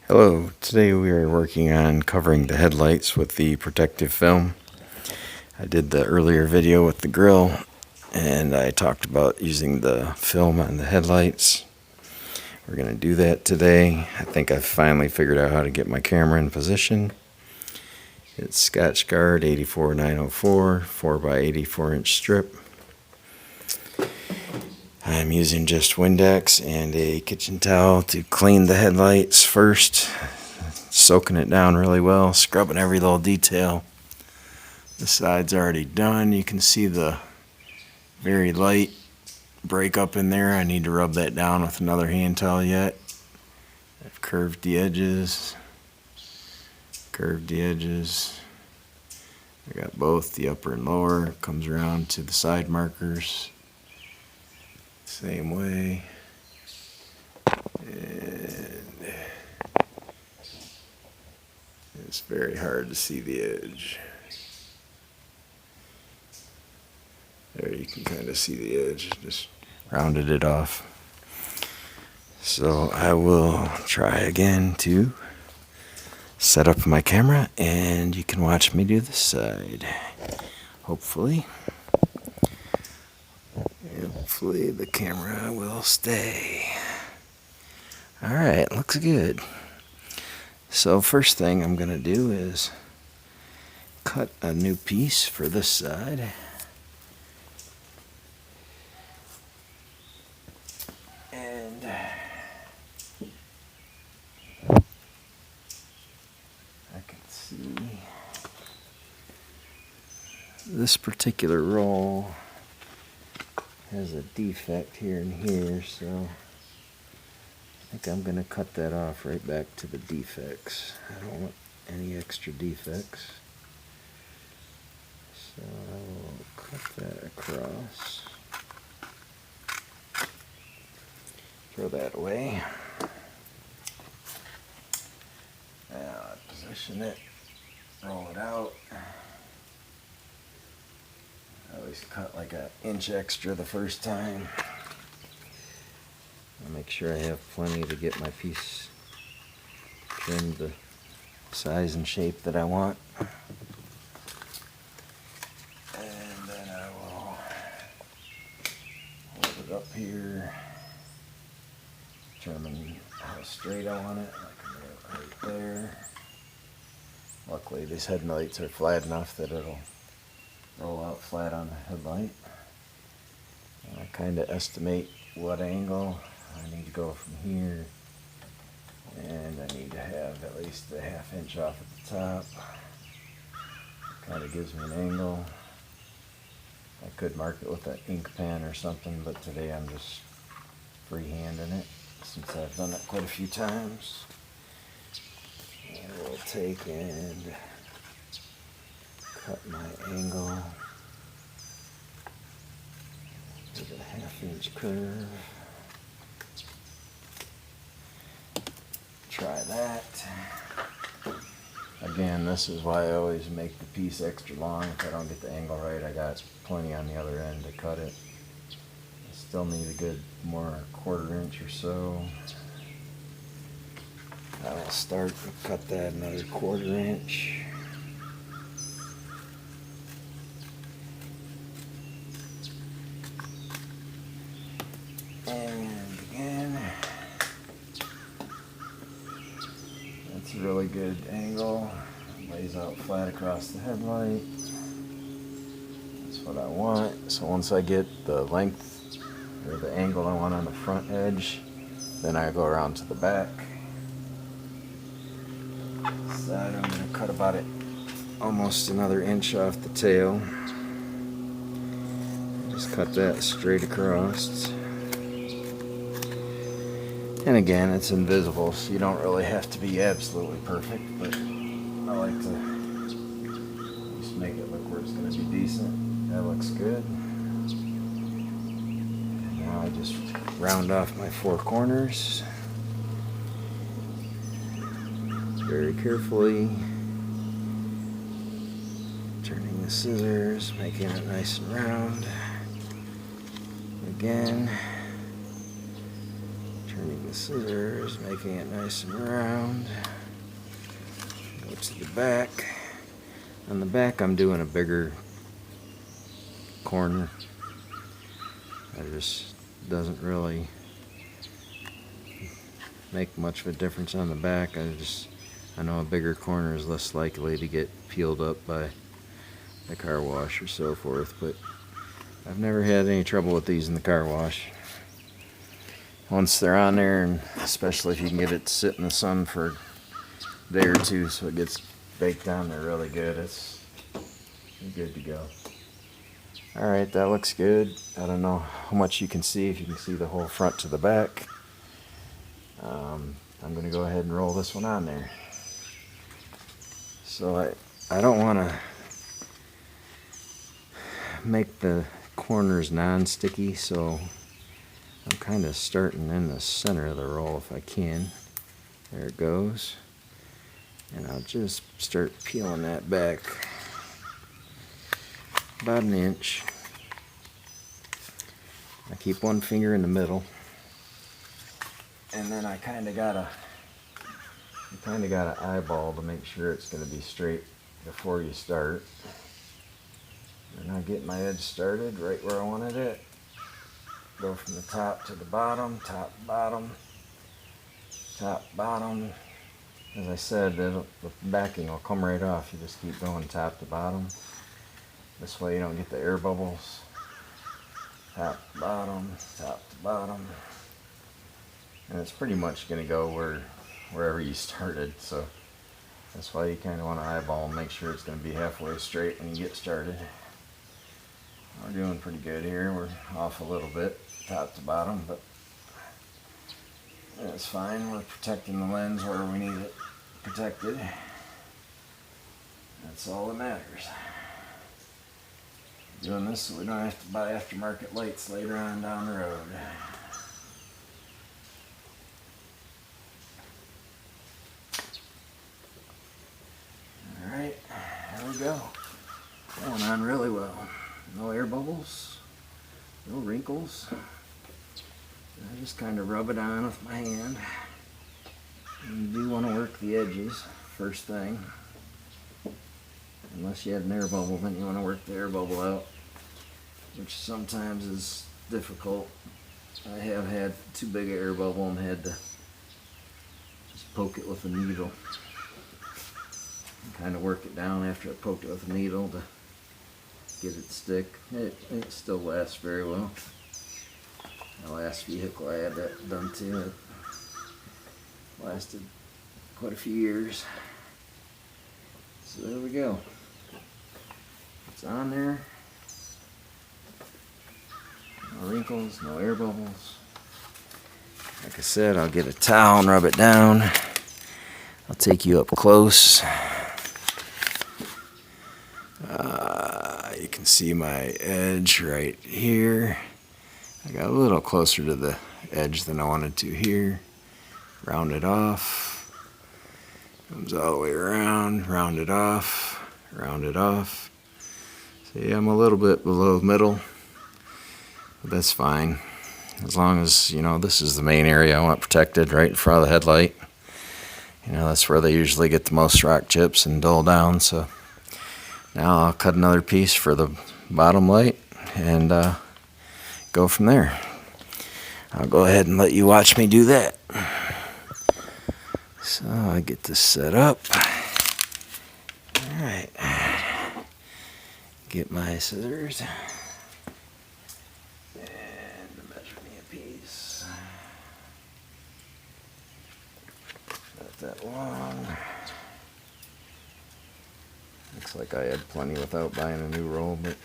Hello, today we are working on covering the headlights with the protective film. I did the earlier video with the grill and I talked about using the film on the headlights. We're going to do that today. I think I've finally figured out how to get my camera in position. It's Scotch Guard 84904 4x84 inch strip. I'm using just Windex and a kitchen towel to clean the headlights first, soaking it down really well, scrubbing every little detail. The side's already done. You can see the very light break up in there. I need to rub that down with another hand towel yet. I've curved the edges. I got both the upper and lower. It comes around to the side markers. Same way. And it's very hard to see the edge. There you can kind of see the edge. Just rounded it off. So I will try again to set up my camera and you can watch me do this side. Hopefully the camera will stay. Alright, looks good. So first thing I'm going to do is cut a new piece for this side. And I can see this particular roll has a defect here and here, so I think I'm going to cut that off right back to the defects. I don't want any extra defects. So I will cut that across. Throw that away. Now position it, roll it out. I always cut like an inch extra the first time. I'll make sure I have plenty to get my piece trimmed the size and shape that I want. And then I will hold it up here, determine how straight I want it. I can do it right there. Luckily these headlights are flat enough that it'll roll out flat on the headlight. And I kind of estimate what angle I need to go from here, and I need to have at least a ½ inch off at the top. Kind of gives me an angle. I could mark it with an ink pen or something, but today I'm just freehanding it since I've done it quite a few times. And we'll take and cut my angle with a ½ inch curve. Try that. Again, this is why I always make the piece extra long. If I don't get the angle right, I got plenty on the other end to cut it. I still need a good more ½ inch or so. I'll start and cut that another ½ inch. And again, that's a really good angle. It lays out flat across the headlight. That's what I want. So once I get the length or the angle I want on the front edge, then I go around to the back. Side I'm going to cut about almost another inch off the tail. Just cut that straight across. And again, it's invisible, so you don't really have to be absolutely perfect, but I like to just make it look where it's going to be decent. That looks good. And now I just round off my 4 corners very carefully, turning the scissors, making it nice and round. Again, Turning the scissors, making it nice and round. Go to the back. On the back I'm doing a bigger corner. It just doesn't really make much of a difference on the back. I know a bigger corner is less likely to get peeled up by the car wash or so forth, but I've never had any trouble with these in the car wash. Once they're on there, and especially if you can get it to sit in the sun for a day or two so it gets baked on there really good, it's good to go. Alright, that looks good. I don't know how much you can see, if you can see the whole front to the back. I'm going to go ahead and roll this one on there. So I don't want to make the corners non-sticky, so I'm kind of starting in the center of the roll if I can. There it goes. And I'll just start peeling that back about an inch. I keep one finger in the middle, and then I kind of gotta eyeball to make sure it's going to be straight before you start. And I get my edge started right where I wanted it. Go from the top to the bottom, top, bottom, top, bottom. As I said, the backing will come right off. You just keep going top to bottom. This way you don't get the air bubbles. Top to bottom, top to bottom. And it's pretty much going to go wherever you started. So that's why you kind of want to eyeball and make sure it's going to be halfway straight when you get started. We're doing pretty good here. We're off a little bit, top to bottom, but that's fine. We're protecting the lens where we need it protected. That's all that matters. Doing this so we don't have to buy aftermarket lights later on down the road. Alright, there we go. Going on really well. No air bubbles, no wrinkles. I just kind of rub it on with my hand. And you do want to work the edges first thing. Unless you had an air bubble, then you want to work the air bubble out, which sometimes is difficult. I have had too big an air bubble and had to just poke it with a needle. And kind of work it down after I poked it with a needle to get it to stick. It still lasts very well. The last vehicle I had that done to, it lasted quite a few years. So there we go. It's on there. No wrinkles, no air bubbles. Like I said, I'll get a towel and rub it down. I'll take you up close. You can see my edge right here. I got a little closer to the edge than I wanted to here. Round it off. Comes all the way around, round it off, round it off. See, I'm a little bit below middle, but that's fine. As long as, you know, this is the main area I want protected, right in front of the headlight. You know, that's where they usually get the most rock chips and dull down, so now I'll cut another piece for the bottom light and go from there. I'll go ahead and let you watch me do that. So I get this set up. Alright. Get my scissors. And measure me a piece. Not that long. Looks like I had plenty without buying a new roll, but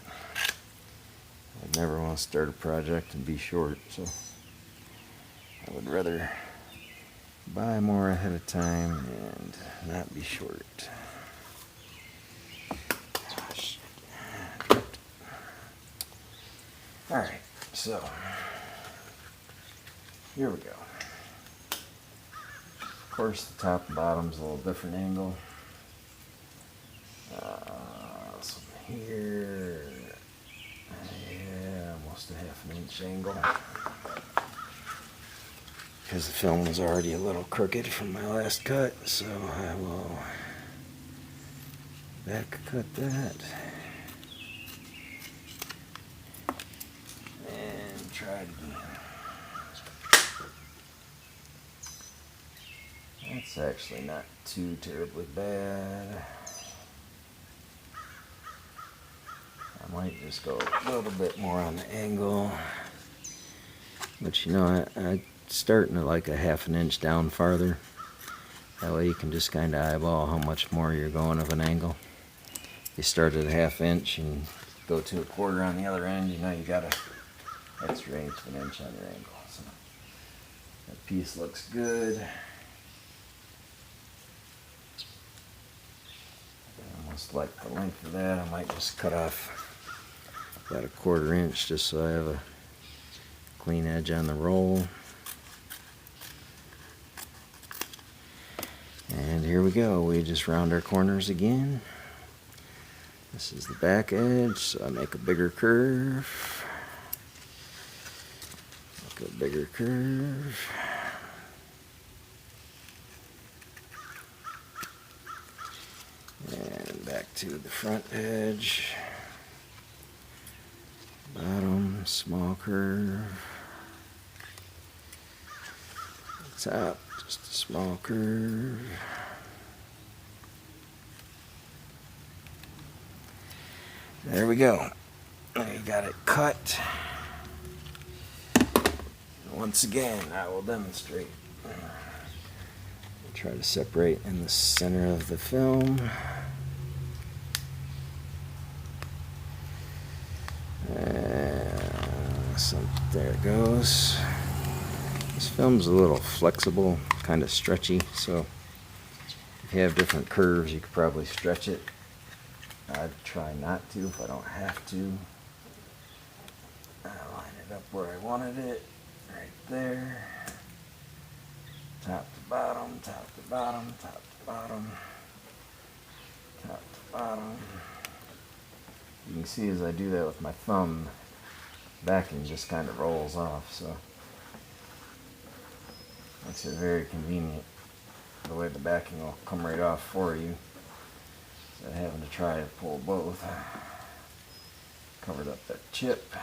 I'd never want to start a project and be short, so I would rather buy more ahead of time and not be short. Alright, so here we go. Of course, the top and bottom's a little different angle. So here, yeah, almost a half an inch angle. because the film was already a little crooked from my last cut, so I will back cut that and try it again. That's actually not too terribly bad. I might just go a little bit more on the angle. But you know, I starting at like a half an inch down farther. That way you can just kind of eyeball how much more you're going of an angle. You start at a half inch and go to a quarter on the other end, you know you got an extra eighth of an inch on your angle. So that piece looks good. I almost like the length of that. I might just cut off about a quarter inch just so I have a clean edge on the roll. And here we go. We just round our corners again. This is the back edge, so I make a bigger curve. Make a bigger curve. And back to the front edge. Bottom, small curve. Top, just a small curve. There we go. I got it cut. Once again, I will demonstrate. Try to separate in the center of the film. So there it goes. This film's a little flexible, kind of stretchy, so if you have different curves, you could probably stretch it. I'd try not to if I don't have to. I line it up where I wanted it, right there. Top to bottom, top to bottom, top to bottom, top to bottom. You can see as I do that with my thumb, backing just kind of rolls off, so makes it very convenient. The way the backing will come right off for you, instead of having to try to pull both. Covered up that chip,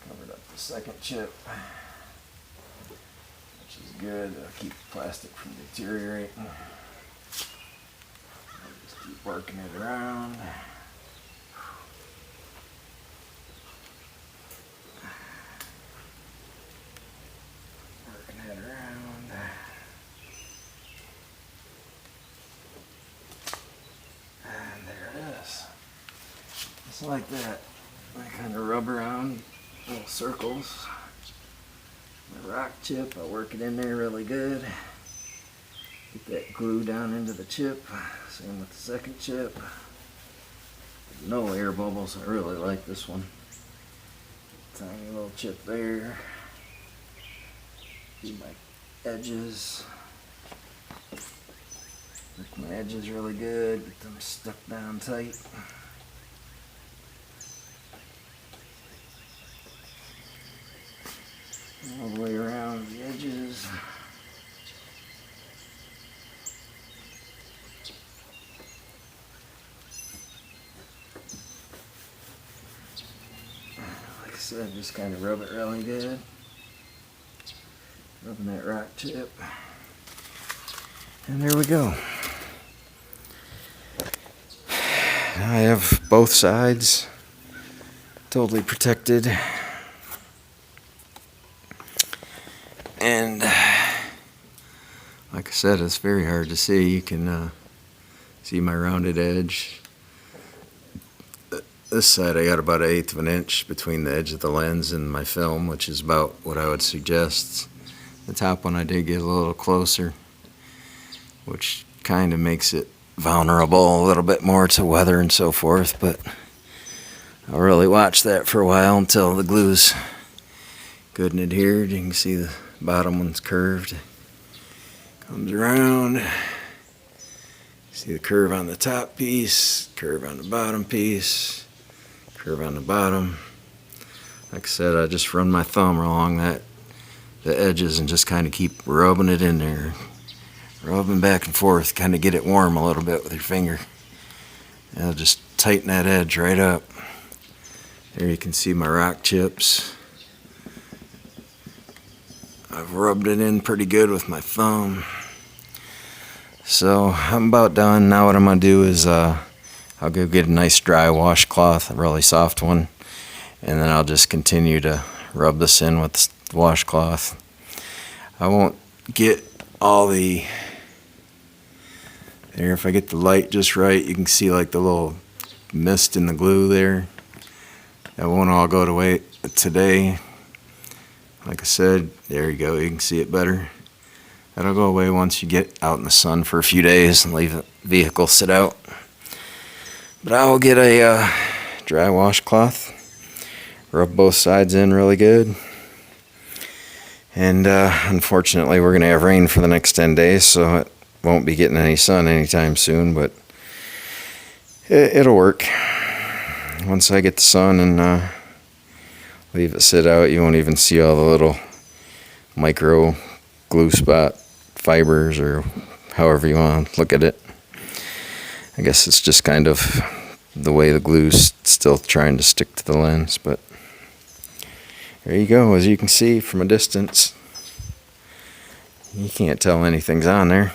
covered up the second chip, which is good. It'll keep the plastic from deteriorating. I'll just keep working it around. Working it around. And there it is. Just like that. I kind of rub around little circles. The rock chip, I work it in there really good. Get that glue down into the chip. Same with the second chip. No air bubbles. I really like this one. Tiny little chip there. Do my edges. Work my edges really good. Get them stuck down tight. All the way around the edges. Like I said, just kind of rub it really good. Rubbing that rock chip. And there we go. Now I have both sides totally protected. And like I said, it's very hard to see. You can see my rounded edge. This side I got about 1/8 of an inch between the edge of the lens and my film, which is about what I would suggest. The top one I did get a little closer, which kind of makes it vulnerable a little bit more to weather and so forth, but I'll really watch that for a while until the glue's good and adhered. You can see the bottom one's curved. Comes around. See the curve on the top piece, curve on the bottom piece, curve on the bottom. Like I said, I just run my thumb along that the edges and just kind of keep rubbing it in there. Rubbing back and forth, kind of get it warm a little bit with your finger. And I'll just tighten that edge right up. There you can see my rock chips. I've rubbed it in pretty good with my thumb. So I'm about done. Now what I'm going to do is I'll go get a nice dry washcloth, a really soft one. And then I'll just continue to rub this in with the washcloth. I won't get all the... There, if I get the light just right, you can see like the little mist in the glue there. That won't all go away today. Like I said, there you go, you can see it better. That'll go away once you get out in the sun for a few days and leave the vehicle sit out. But I will get a dry washcloth, rub both sides in really good. And unfortunately we're going to have rain for the next 10 days, so it won't be getting any sun anytime soon, but it'll work. Once I get the sun and leave it sit out, you won't even see all the little micro glue spot fibers, or however you want to look at it. I guess it's just kind of the way the glue's still trying to stick to the lens, but there you go. As you can see from a distance, you can't tell anything's on there.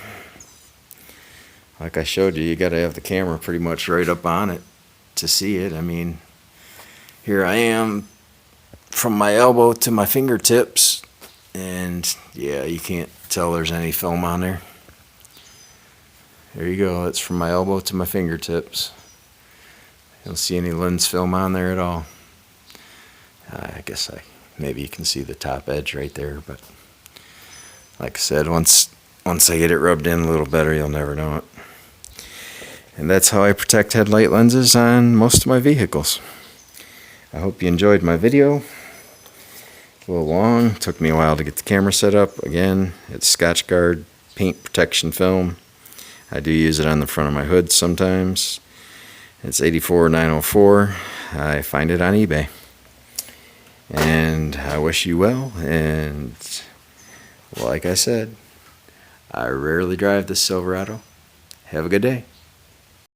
Like I showed you, you got to have the camera pretty much right up on it to see it. I mean, here I am from my elbow to my fingertips, and yeah, you can't tell there's any film on there. There you go. It's from my elbow to my fingertips. You don't see any lens film on there at all. I guess maybe you can see the top edge right there, but like I said, once I get it rubbed in a little better, you'll never know it. And that's how I protect headlight lenses on most of my vehicles. I hope you enjoyed my video. A little long, took me a while to get the camera set up. Again, it's Scotch Guard paint protection film. I do use it on the front of my hood sometimes. It's 84,904. I find it on eBay. And I wish you well, and like I said, I rarely drive this Silverado. Have a good day.